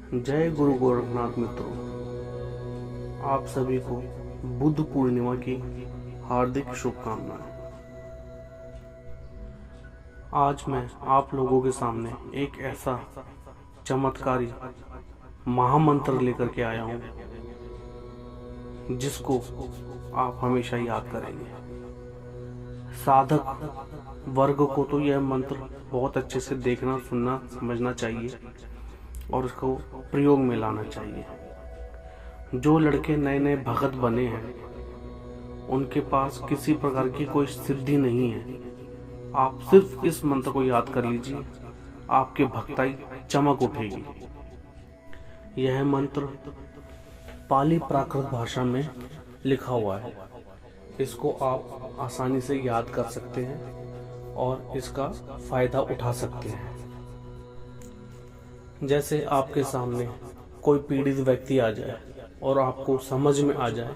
जय गुरु गोरखनाथ मित्रों, आप सभी को बुद्ध पूर्णिमा की हार्दिक शुभकामनाएं। आज मैं आप लोगों के सामने एक ऐसा चमत्कारी महामंत्र लेकर के आया हूं जिसको आप हमेशा याद करेंगे। साधक वर्ग को तो यह मंत्र बहुत अच्छे से देखना, सुनना, समझना चाहिए और उसको प्रयोग में लाना चाहिए। जो लड़के नए नए भगत बने हैं उनके पास किसी प्रकार की कोई सिद्धि नहीं है, आप सिर्फ इस मंत्र को याद कर लीजिए, आपके भक्ताई चमक उठेगी। यह मंत्र पाली प्राकृत भाषा में लिखा हुआ है। इसको आप आसानी से याद कर सकते हैं और इसका फायदा उठा सकते हैं। जैसे आपके सामने कोई पीड़ित व्यक्ति आ जाए और आपको समझ में आ जाए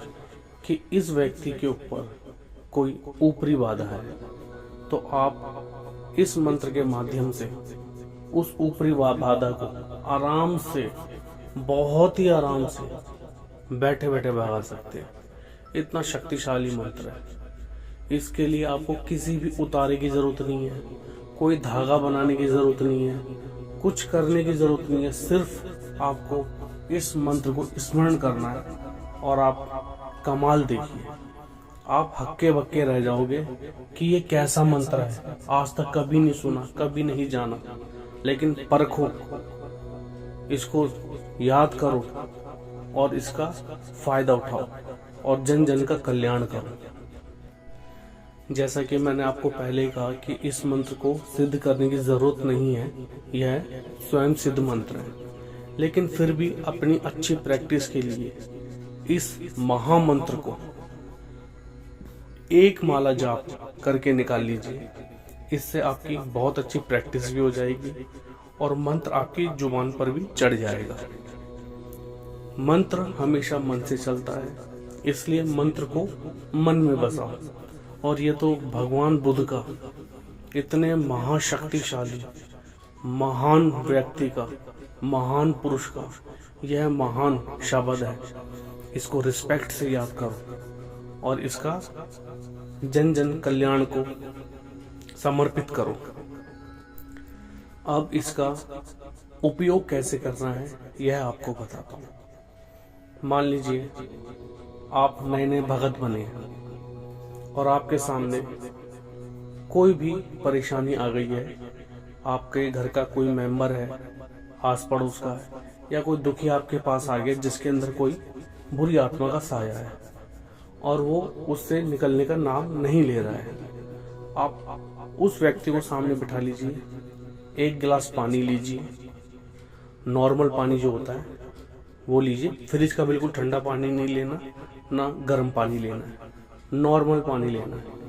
कि इस व्यक्ति के ऊपर कोई ऊपरी बाधा है, तो आप इस मंत्र के माध्यम से उस ऊपरी बाधा को आराम से, बहुत ही आराम से बैठे बैठे भगा सकते हैं। इतना शक्तिशाली मंत्र है। इसके लिए आपको किसी भी उतारे की जरूरत नहीं है, कोई धागा बनाने की जरूरत नहीं है, कुछ करने की जरूरत नहीं है। सिर्फ आपको इस मंत्र को स्मरण करना है और आप कमाल देखिए, आप हक्के बक्के रह जाओगे कि ये कैसा मंत्र है, आज तक कभी नहीं सुना, कभी नहीं जाना। लेकिन परखो, इसको याद करो और इसका फायदा उठाओ और जन जन का कल्याण करो। जैसा कि मैंने आपको पहले ही कहा कि इस मंत्र को सिद्ध करने की जरूरत नहीं है, यह स्वयं सिद्ध मंत्र है। लेकिन फिर भी अपनी अच्छी प्रैक्टिस के लिए इस महामंत्र को एक माला जाप करके निकाल लीजिए। इससे आपकी बहुत अच्छी प्रैक्टिस भी हो जाएगी और मंत्र आपकी जुबान पर भी चढ़ जाएगा। मंत्र हमेशा मन से चलता है, इसलिए मंत्र को मन में बसाओ। और ये तो भगवान बुद्ध का, इतने महाशक्तिशाली महान व्यक्ति का, महान पुरुष का यह महान शब्द है। इसको रिस्पेक्ट से याद करो और इसका जन जन कल्याण को समर्पित करो। अब इसका उपयोग कैसे करना है यह आपको बताता हूँ। मान लीजिए आप नए नए भगत बने और आपके सामने कोई भी परेशानी आ गई है। आपके घर का कोई मेंबर है, आस पड़ोस का है, या कोई दुखी आपके पास आ गया जिसके अंदर कोई बुरी आत्मा का साया है और वो उससे निकलने का नाम नहीं ले रहा है। आप उस व्यक्ति को सामने बिठा लीजिए, एक गिलास पानी लीजिए, नॉर्मल पानी जो होता है वो लीजिए। फ्रिज का बिल्कुल ठंडा पानी नहीं लेना, ना गर्म पानी लेना है, नॉर्मल पानी लेना है।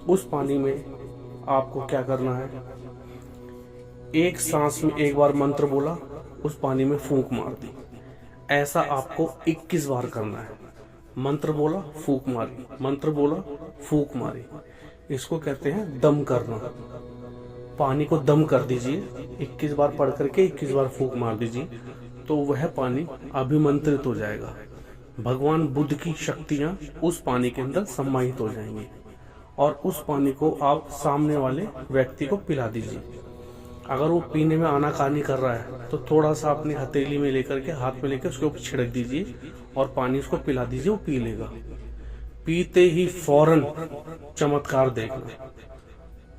उस पानी में आपको क्या करना है, एक सांस में एक बार मंत्र बोला, उस पानी में फूंक मार दी। ऐसा आपको 21 बार करना है। मंत्र बोला, फूंक मारी, मंत्र बोला, फूंक मारी। इसको कहते हैं दम करना। पानी को दम कर दीजिए, 21 बार पढ़ करके 21 बार फूंक मार दीजिए, तो वह पानी अभिमंत्रित हो जाएगा। भगवान बुद्ध की शक्तियां उस पानी के अंदर समाहित हो जाएंगी और उस पानी को आप सामने वाले व्यक्ति को पिला दीजिए। अगर वो पीने में आनाकानी कर रहा है तो थोड़ा सा अपनी हथेली में लेकर के, हाथ में लेकर उसके ऊपर छिड़क दीजिए और पानी उसको पिला दीजिए, वो पी लेगा। पीते ही फौरन चमत्कार देखना,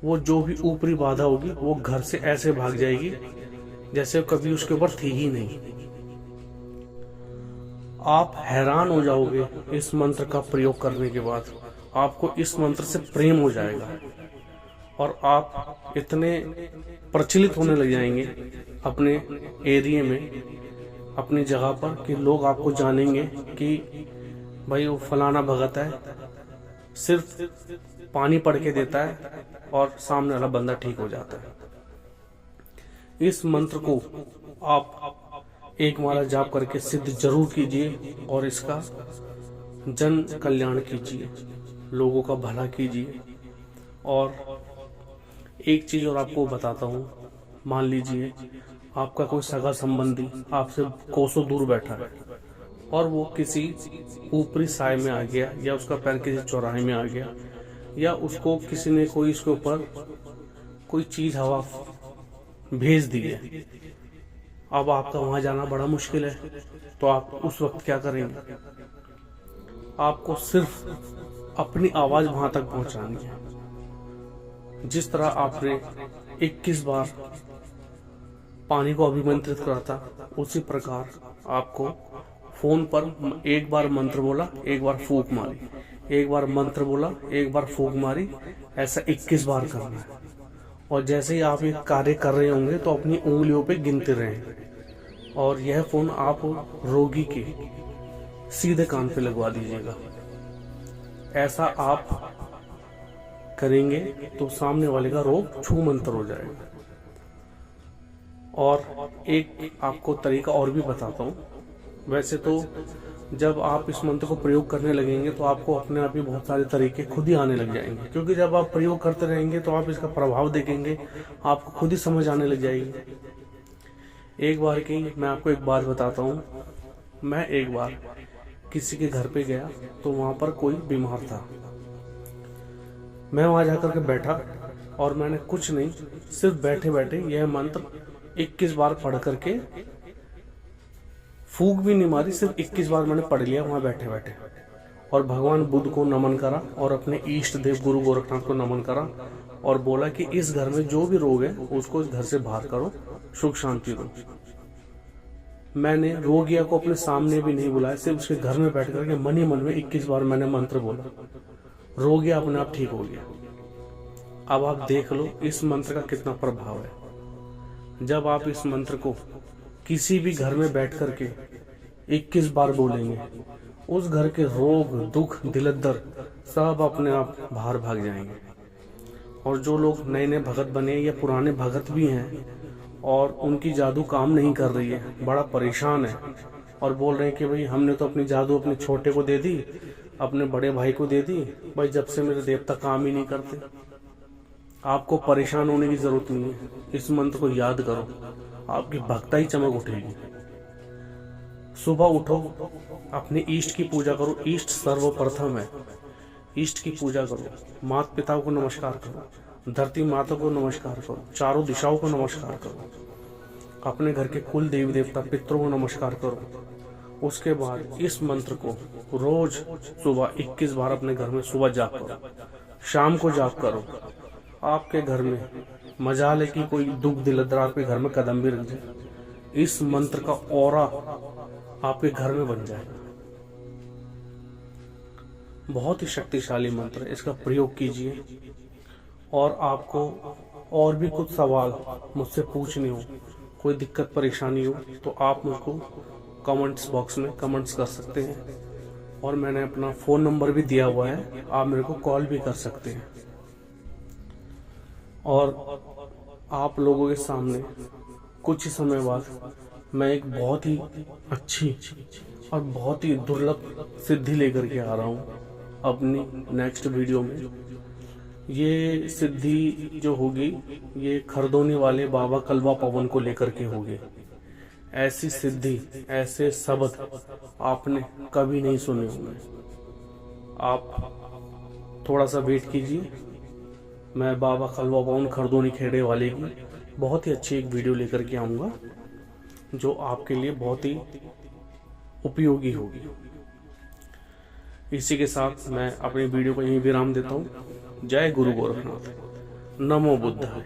वो जो भी ऊपरी बाधा होगी वो घर से ऐसे भाग जाएगी जैसे कभी उसके ऊपर थी ही नहीं। आप हैरान हो जाओगे इस मंत्र का प्रयोग करने के बाद। आपको इस मंत्र से प्रेम हो जाएगा और आप इतने प्रचलित होने लग जाएंगे अपने एरिया में, अपनी जगह पर, कि लोग आपको जानेंगे कि भाई वो फलाना भगत है, सिर्फ पानी पढ़ के देता है और सामने वाला बंदा ठीक हो जाता है। इस मंत्र को आप एक माला जाप करके सिद्ध जरूर कीजिए और इसका जन कल्याण कीजिए, लोगों का भला कीजिए। और एक चीज और आपको बताता हूँ, मान लीजिए आपका कोई सगा संबंधी आपसे कोसों दूर बैठा है और वो किसी ऊपरी साय में आ गया, या उसका पैर किसी चौराहे में आ गया, या उसको किसी ने कोई इसके ऊपर कोई चीज हवा भेज दी है, अब आपका वहां जाना बड़ा मुश्किल है, तो आप उस वक्त क्या करेंगे? आपको सिर्फ अपनी आवाज वहां तक पहुंचानी है। जिस तरह आपने 21 बार पानी को अभिमंत्रित करा था, उसी प्रकार आपको फोन पर एक बार मंत्र बोला, एक बार फूंक मारी, एक बार मंत्र बोला, एक बार फूंक मारी, ऐसा 21 बार करना है। और जैसे ही आप ये कार्य कर रहे होंगे तो अपनी उंगलियों पे गिनते रहें, और यह फोन आप रोगी के सीधे कान पे लगवा दीजिएगा। ऐसा आप करेंगे तो सामने वाले का रोग छू मंतर हो जाएगा। और एक आपको तरीका और भी बताता हूँ। वैसे तो जब आप इस मंत्र को प्रयोग करने लगेंगे तो आपको अपने आप ही बहुत सारे तरीके खुद ही आने लग जाएंगे, क्योंकि जब आप प्रयोग करते रहेंगे तो आप इसका प्रभाव देखेंगे, आपको खुद ही समझ आने लग जाएगी। एक बार की मैं आपको एक बात बताता हूँ। मैं एक बार किसी के घर पे गया तो वहां पर कोई बीमार था। मैं वहां जाकर के बैठा और मैंने कुछ नहीं, सिर्फ बैठे बैठे यह मंत्र 21 बार पढ़ करके, फूंक भी नहीं मारी, सिर्फ 21 बार मैंने पढ़ लिया वहां बैठे बैठे, और भगवान बुद्ध को नमन करा और अपने इष्ट देव गुरु गोरखनाथ को नमन करा और बोला कि इस घर में जो भी रोग है उसको इस घर से बाहर करो, सुख शांति दो। मैंने रोगिया को अपने सामने भी नहीं बुलाया, सिर्फ उसके घर में बैठ करके मन ही मन में 21 बार मैंने मंत्र बोला, रोगिया अपने आप ठीक हो गया। अब आप देख लो इस मंत्र का कितना प्रभाव है। जब आप इस मंत्र को किसी भी घर में बैठ करके 21 बार बोलेंगे, उस घर के रोग दुख दिलदर सब अपने आप बाहर भाग जाएंगे। और जो लोग नए नए भगत बने या पुराने भगत भी हैं और उनकी जादू काम नहीं कर रही है, बड़ा परेशान है और बोल रहे हैं कि भाई हमने तो अपनी जादू अपने छोटे को दे दी, अपने बड़े भाई को दे दी, भाई जब से मेरे देवता काम ही नहीं करते। आपको परेशान होने की जरूरत नहीं है, इस मंत्र को याद करो, आपकी भक्ता ही चमक उठेगी। सुबह उठो, अपने इष्ट की पूजा करो, इष्ट सर्वप्रथम है, इष्ट की पूजा करो, माता पिता को नमस्कार करो, धरती माता को नमस्कार करो, चारों दिशाओं को नमस्कार करो, अपने घर के कुल देवी देवता पितरों को नमस्कार करो। उसके बाद इस मंत्र को रोज सुबह 21 बार अपने घर में सुबह जाप करो, शाम को जाप करो। आपके घर में मजाल है कि कोई दुख दिलदर आपके घर में कदम भी रख जाए, इस मंत्र का औरा आपके घर में बन जाएगा। बहुत ही शक्तिशाली मंत्र है, इसका प्रयोग कीजिए। और आपको और भी कुछ सवाल मुझसे पूछने हो, कोई दिक्कत परेशानी हो, तो आप मुझको कमेंट्स बॉक्स में कमेंट्स कर सकते हैं। और मैंने अपना फ़ोन नंबर भी दिया हुआ है, आप मेरे को कॉल भी कर सकते हैं। और आप लोगों के सामने कुछ ही समय बाद मैं एक बहुत ही अच्छी और बहुत ही दुर्लभ सिद्धि लेकर के आ रहा हूँ अपनी नेक्स्ट वीडियो में। ये सिद्धि जो होगी ये खरदोनी वाले बाबा कलवा पवन को लेकर के होगी। ऐसी सिद्धि, ऐसे शब्द आपने कभी नहीं सुने होंगे। आप थोड़ा सा वेट कीजिए, मैं बाबा कलवा पवन खरदोनी खेड़े वाले की बहुत ही अच्छी एक वीडियो लेकर के आऊँगा जो आपके लिए बहुत ही उपयोगी होगी। इसी के साथ मैं अपनी वीडियो को यहीं विराम देता हूँ। जय गुरु गोरखनाथ, नमो बुद्धाय।